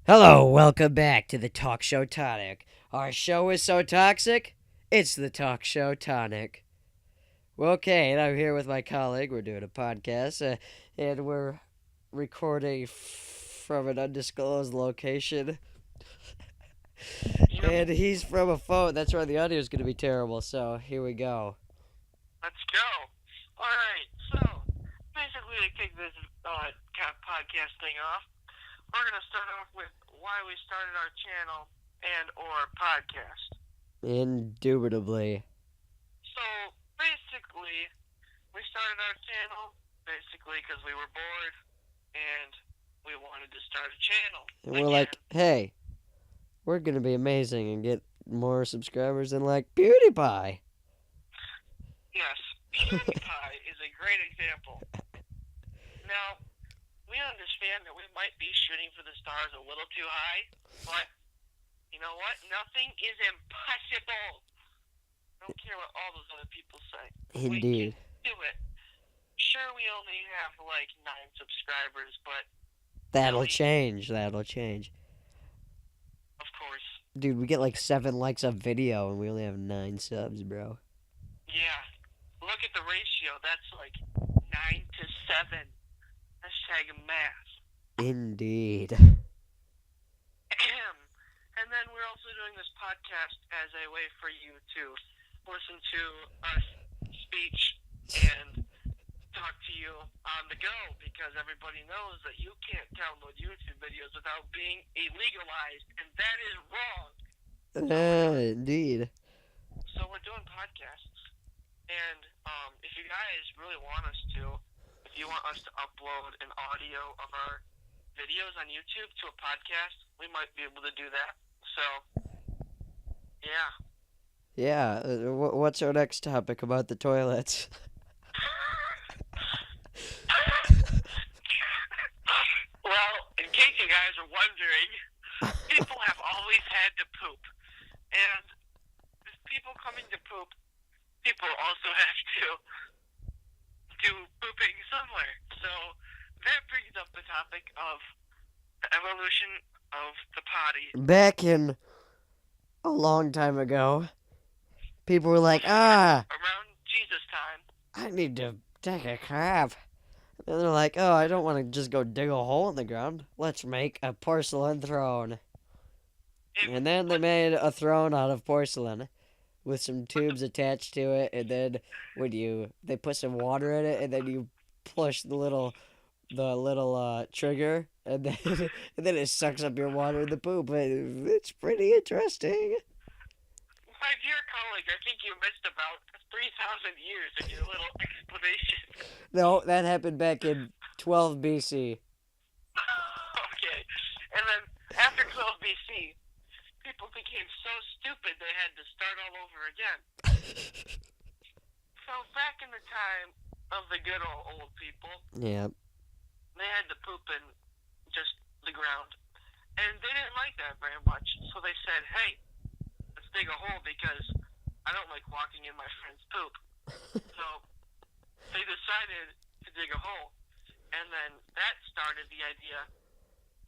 Hello, welcome back to the talk show Tonic. Our show is so toxic, it's the talk show Tonic. Well, okay, and I'm here with my colleague. We're doing a podcast, and we're recording from an undisclosed location. Yep, And he's from a phone. That's why the audio is going to be terrible. So here we go. let's go. All right, so basically to kick this podcast thing off, we're gonna start off with why we started our channel and or podcast. Indubitably. So basically, we started our channel basically because we were bored and we wanted to start a channel And we're again. like, hey, we're going to be amazing and get more subscribers than like PewDiePie. Yes, PewDiePie is a great example. Now, we understand that we might be shooting for the stars a little too high, but you know what? Nothing is impossible. I don't care what all those other people say. We can Indeed. do it. Sure, we only have like 9 subscribers, but That'll really, change. That'll change. of course, Dude, we get like 7 likes on video and we only have 9 subs, bro. yeah. Look at the ratio. That's like 9 to 7. Hashtag math. Indeed. And then we're also doing this podcast as a way for you to listen to us speech and talk to you on the go because everybody knows that you can't download YouTube videos without being illegalized, and that is wrong. Indeed. So we're doing podcasts, and if you guys really want us to, if you want us to upload an audio of our videos on YouTube to a podcast, we might be able to do that. So, yeah. Yeah, what's our next topic about the toilets? Well, in case you guys are wondering, people have always had to poop. And with people coming to poop, people also have to do pooping somewhere. So that brings up the topic of the evolution of the potty. Back in a long time ago, people were like, Before, ah, around Jesus time, I need to take a crap. And they're like, oh, I don't want to just go dig a hole in the ground. Let's make a porcelain throne. it And then they put, made a throne out of porcelain with some put the, tubes attached to it, and then they put some water in it, and then you push the little trigger, and then and then it sucks up your water in the poop. It's pretty interesting. my dear colleague, I think you missed about 3,000 years in your little explanation. No, that happened back in 12 BC. Okay. And then after 12 BC, people became so stupid they had to start all over again. So back in the time of the good old people, Yeah. they had to poop in just the ground. And they didn't like that very much. So they said, hey, let's dig a hole because I don't like walking in my friend's poop. So they decided to dig a hole. And then that started the idea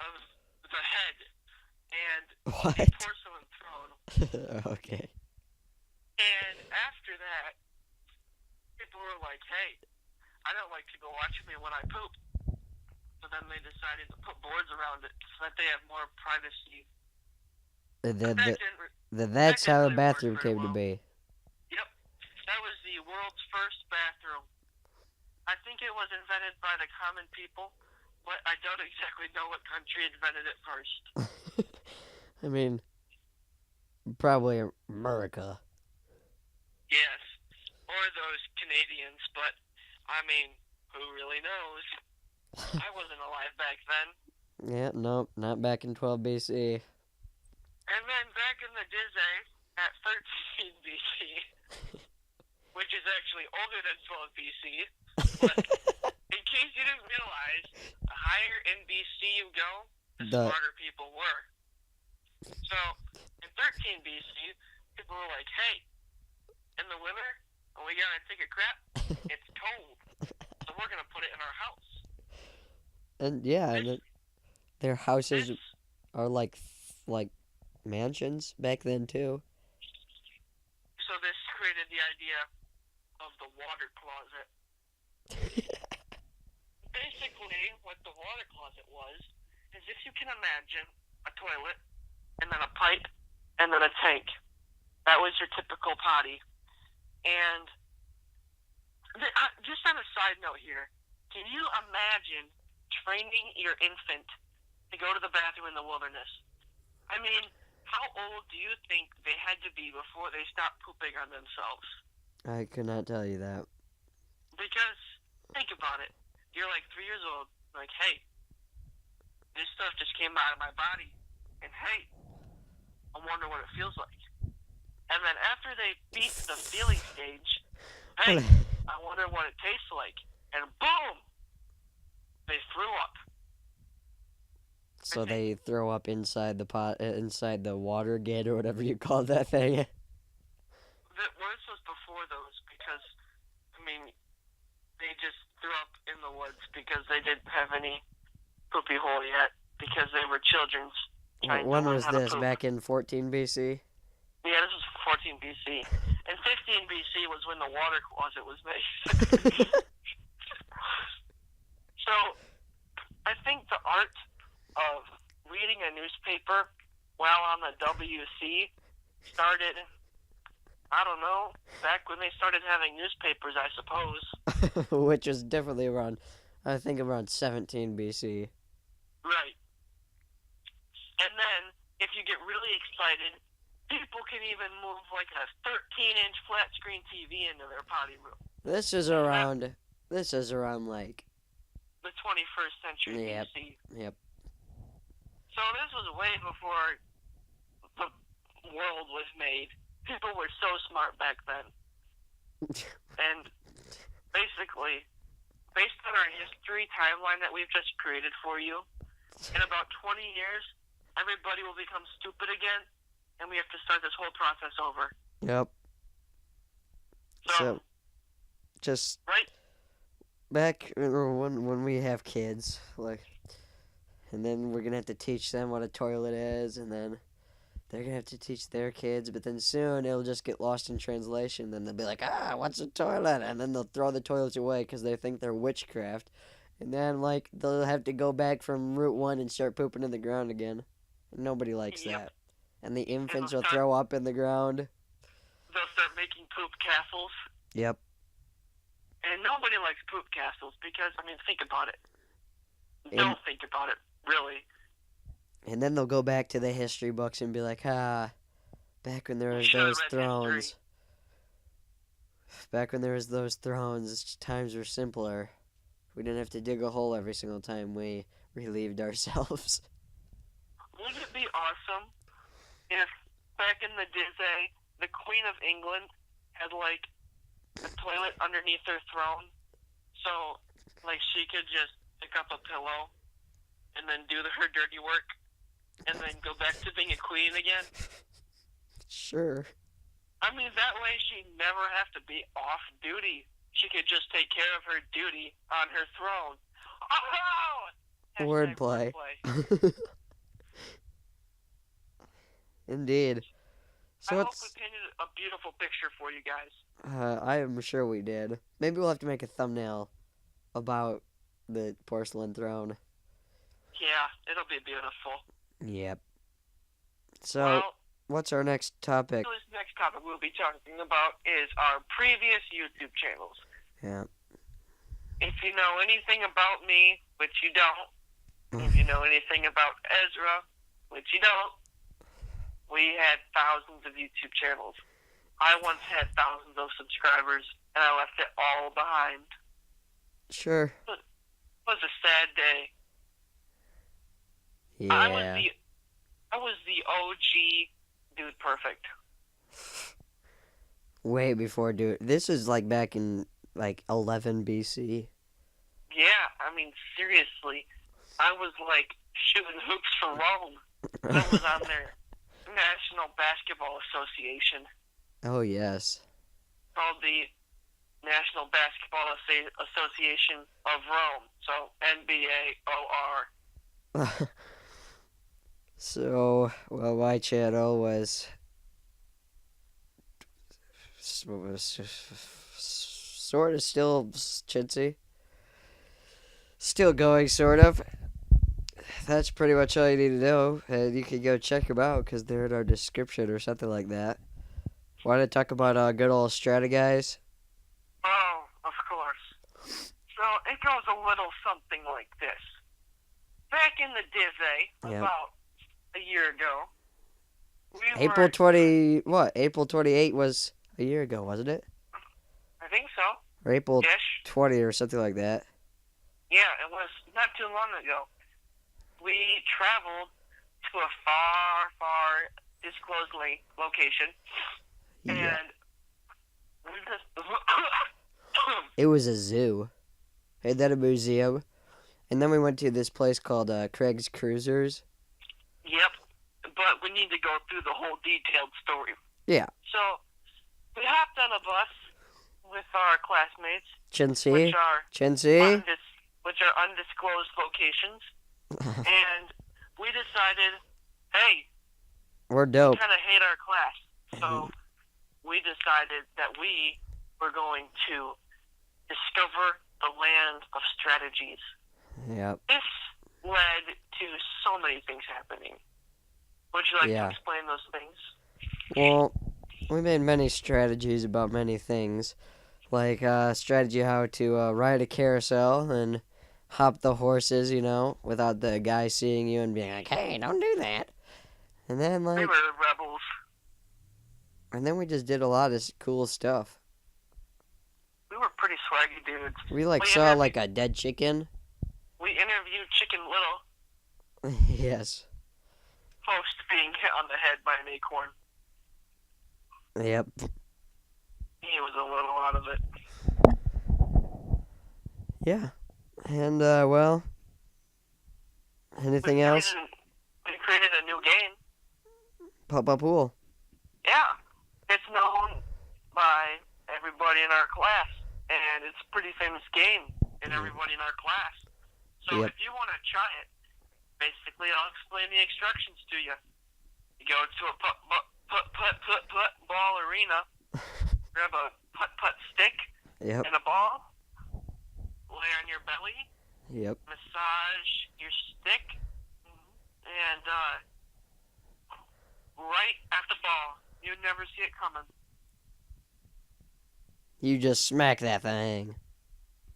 of the head and a What? porcelain throne. Okay. And after that, people were like, hey, I don't like people watching me when I poop. So then they decided to put boards around it so that they have more privacy. And But then, that the, didn't, then that that's didn't how the really work bathroom very came to well. be. Yep, that was the world's first bathroom. I think it was invented by the common people, but I don't exactly know what country invented it first. I mean, probably America. Yes, or those Canadians, but I mean, who really knows? I wasn't alive back then. Yeah, nope, not back in 12 BC. And then back in the Dizzy at 13 BC, which is actually older than 12 BC, but in case you didn't realize, the higher in BC you go, the The smarter people were. So in 13 BC, people were like, hey, in the winter, when we gotta take a crap, it's cold. So we're gonna put it in our house. and yeah, This, their houses this, Or like mansions back then too. So this created the idea of the water closet. Basically, what the water closet was is if you can imagine a toilet and then a pipe and then a tank. That was your typical potty. And just on a side note here, can you imagine training your infant to go to the bathroom in the wilderness? I mean, how old do you think they had to be before they stopped pooping on themselves? I could not tell you that. Because, think about it. You're like 3 years old, like, hey, this stuff just came out of my body. And hey, I wonder what it feels like. And then after they beat the feeling stage, hey, I wonder what it tastes like. And boom, they threw up. So they throw up inside the pot, inside the water gate or whatever you call that thing. This was before those because, I mean, they just threw up in the woods because they didn't have any poopy hole yet because they were children's. When was this? Back in 14 BC? Yeah, this was 14 BC. And 15 BC was when the water closet was made. So, I think the art of reading a newspaper while on the WC started, I don't know, back when they started having newspapers, I suppose. Which was definitely around, I think around 17 BC. Right. And then, if you get really excited, people can even move like a 13-inch flat screen TV into their potty room. This is around like the 21st century BC. Yep. So this was way before the world was made. People were so smart back then. And basically, based on our history timeline that we've just created for you, in about 20 years, everybody will become stupid again, and we have to start this whole process over. Yep. So just right back when we have kids, like, and then we're gonna have to teach them what a toilet is, and then they're gonna have to teach their kids, but then soon it'll just get lost in translation. Then they'll be like, what's a toilet? And then they'll throw the toilets away because they think they're witchcraft. And then, like, they'll have to go back from Route 1 and start pooping in the ground again. Nobody likes that. And the infants will throw up in the ground. They'll start making poop castles. Yep. And nobody likes poop castles because, I mean, think about it. Don't think about it, really. And then they'll go back to the history books and be like, back when there was those thrones. History. Back when there was those thrones, times were simpler. We didn't have to dig a hole every single time we relieved ourselves. Wouldn't it be awesome if back in the day, the Queen of England had, like, a toilet underneath her throne? So, like, she could just pick up a pillow and then do her dirty work and then go back to being a queen again? Sure. I mean, that way she'd never have to be off duty. She could just take care of her duty on her throne. Oh! Wordplay. Indeed. So I hope we painted a beautiful picture for you guys. I am sure we did. Maybe we'll have to make a thumbnail about the porcelain throne. Yeah, it'll be beautiful. Yep. So, what's our next topic? This next topic we'll be talking about is our previous YouTube channels. Yeah. If you know anything about me, which you don't, if you know anything about Ezra, which you don't, we had thousands of YouTube channels. I once had thousands of subscribers, and I left it all behind. Sure. It was a sad day. Yeah. I was the OG Dude Perfect. Way before this is like back in like 11 BC. Yeah, I mean, seriously. I was like shooting hoops for Rome. I was on their National Basketball Association. Oh, yes. Called the National Basketball Association of Rome. So, NBAOR. So, well, my channel was sort of still chintzy. Still going, sort of. That's pretty much all you need to know. And you can go check them out because they're in our description or something like that. Want to talk about good old Strata guys? Oh, of course. So it goes a little something like this. Back in the Disney, Yep. about a year ago, April 28 was a year ago, wasn't it? I think so. Or April Ish. 20 or something like that. Yeah, it was not too long ago. We traveled to a far, far disclosed location, Yeah. and we just It was a zoo. And then a museum. And then we went to this place called Craig's Cruisers. Yep, but we need to go through the whole detailed story. Yeah. So we hopped on a bus with our classmates, Chintzy. which are Chintzy. undisclosed locations, and we decided, hey, We're we dope. kind of hate our class, so we decided that we were going to discover the land of strategies. Yep. This led to so many things happening. Would you like Yeah. to explain those things? Well, we made many strategies about many things. Like strategy how to ride a carousel and hop the horses, without the guy seeing you and being like, hey, don't do that. And then We were rebels. and then we just did a lot of cool stuff. We were pretty swaggy dudes. We We saw interviewed- like a dead chicken. We interviewed Chicken Little, Yes. post being hit on the head by an acorn. Yep. He was a little out of it. Yeah. And well, anything else? We created a new game. Pop-up pool. Yeah. It's known by everybody in our class, and it's a pretty famous game in everybody in our class. So Yep. if you want to try it, basically I'll explain the instructions to you. You go to a put ball arena, grab a putt stick Yep. and a ball, lay on your belly, Yep. massage your stick, and right at the ball. You'd never see it coming. You just smack that thing.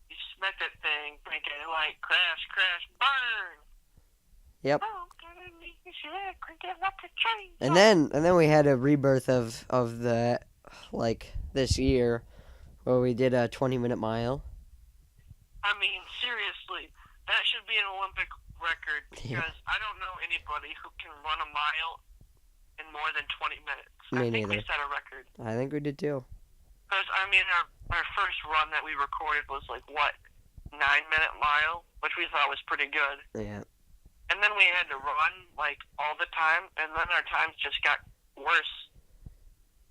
You smack that thing, break it like crash, crash, burn. Yep. Oh, crank it like a train. And then we had a rebirth of the this year where we did a 20-minute mile. I mean, seriously, that should be an Olympic record because Yeah. I don't know anybody who can run a mile in more than 20 minutes. Me I think neither. we set a record. I think we did too. Because, I mean, our first run that we recorded was 9-minute mile, which we thought was pretty good. Yeah. And then we had to run, all the time, and then our times just got worse.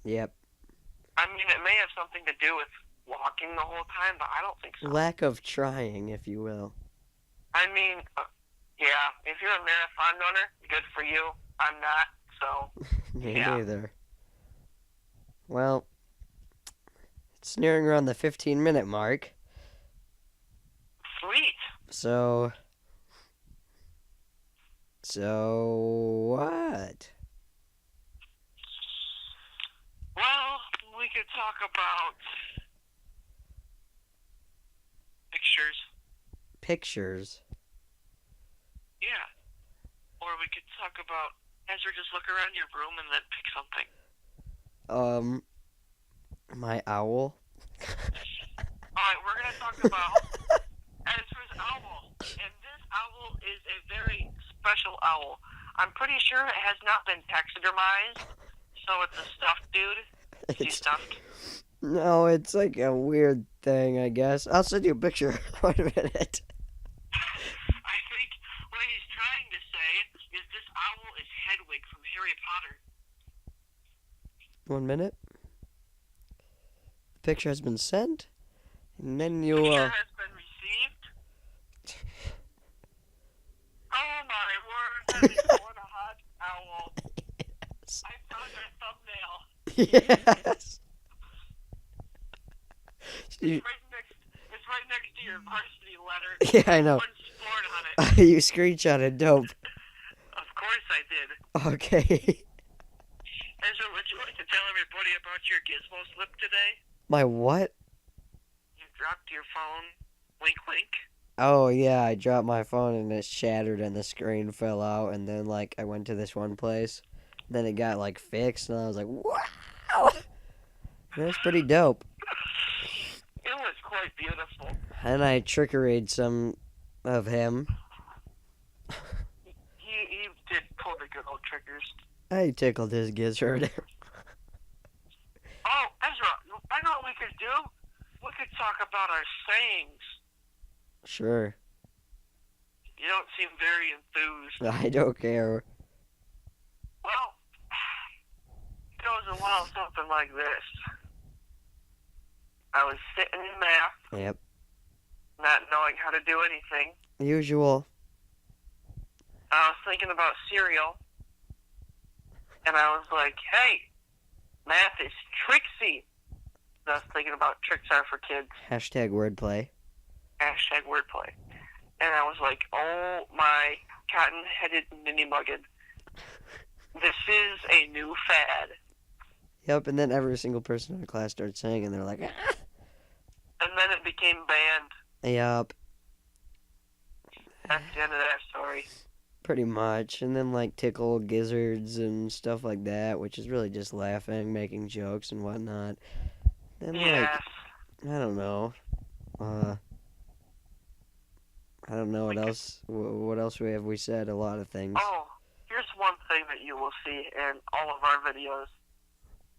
Yep. I mean, it may have something to do with walking the whole time, but I don't think so. Lack of trying, if you will. I mean, yeah, if you're a marathon runner, good for you. I'm not, so... Me Yeah. neither. Well, it's nearing around the 15-minute mark. Sweet. So what? Well, we could talk about pictures. Pictures. Yeah. Or we could talk about, Ezra, just look around your room and then pick something. My owl. Alright, we're going to talk about Ezra's owl. And this owl is a very special owl. I'm pretty sure it has not been taxidermized, so it's a stuffed dude. Is he stuffed? No, it's like a weird thing, I guess. I'll send you a picture. Wait a minute. I think what he's trying to say is this owl is Hedwig from Harry Potter. 1 minute. The picture has been sent. And then you Picture has been received. Oh my word, that is what a hot Yes. You- It's right next to your varsity letter. Yeah, I know. One sport on it. You screenshotted dope. Of course I did. Okay. And so would you like to tell everybody about your gizmo slip today? My what? You dropped your phone. Wink, wink. Oh, yeah, I dropped my phone and it shattered and the screen fell out. And then, like, I went to this one place. Then it got, like, fixed. And I was like, wow. That's pretty dope. It was quite beautiful. And I trickeried some of him. He did pull the good old triggers. I tickled his gizzard. Oh, Ezra, I know what we could do. We could talk about our sayings. Sure. You don't seem very enthused. I don't care. Well, it goes a little something like this. I was sitting in math, Yep. not knowing how to do anything. Usual. I was thinking about cereal, and I was like, hey, math is tricksy. And I was thinking about tricks are for kids. Hashtag wordplay. Hashtag wordplay. And I was like, oh my cotton-headed ninny-muggin. This is a new fad. Yep, and then every single person in the class started saying, and they're like, ah! And then it became banned. Yep, That's the end of that story. pretty much. And then, like, tickle gizzards and stuff like that, which is really just laughing, making jokes and whatnot. Then, Yes. like, I don't know. I don't know what else. What else have we said? A lot of things. Oh, here's one thing that you will see in all of our videos.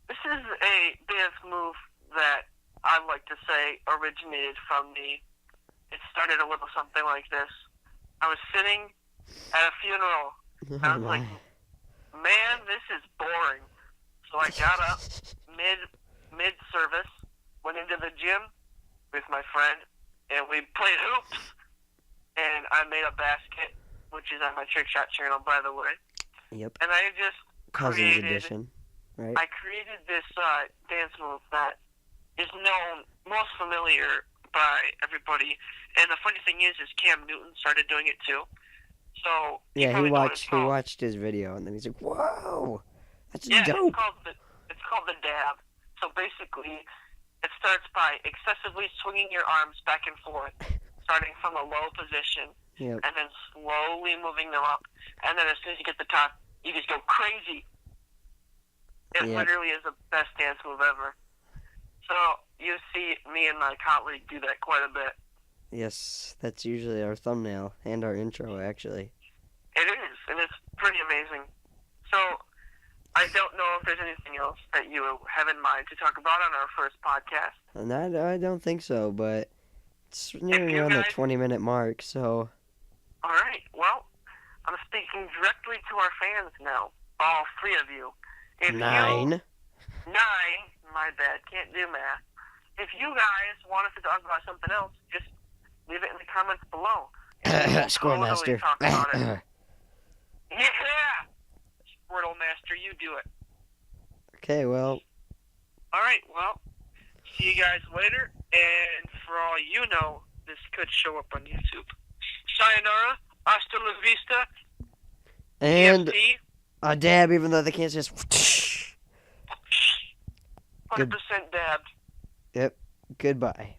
This is a dance move that I like to say originated from me. It started a little something like this. I was sitting at a funeral. I was like, man, this is boring. So I got up mid service, went into the gym with my friend, and we played hoops. And I made a basket, which is on my Trick Shot channel, by the way. Yep. And I just Cousins edition, right? I created this dance move that is known, most familiar by everybody. And the funny thing is Cam Newton started doing it too. So Yeah, he probably know what it's watched called. his video, and then he's like, "Whoa, that's Yeah, dope." it's called the dab. So basically, it starts by excessively swinging your arms back and forth, starting from a low position, Yep. and then slowly moving them up. And then as soon as you get the top, you just go crazy. It Yep. literally is the best dance move ever. So you see me and my colleague do that quite a bit. Yes, that's usually our thumbnail and our intro, actually. It is, and it's pretty amazing. So I don't know if there's anything else that you have in mind to talk about on our first podcast. And I don't think so, but it's nearing you around the guys- 20-minute mark, so All right, well, I'm speaking directly to our fans now, all three of you. If 9. Nine, my bad, can't do math. If you guys want us to talk about something else, just leave it in the comments below. And we'll Scoremaster. totally talk about it. Yeah! Squirtle Master, you do it. Okay, well, All right, well, see you guys later. And for all you know, this could show up on YouTube. Sayonara, hasta la vista, and EFT, a dab, even though they can't just. 100% dabbed. Yep. Goodbye.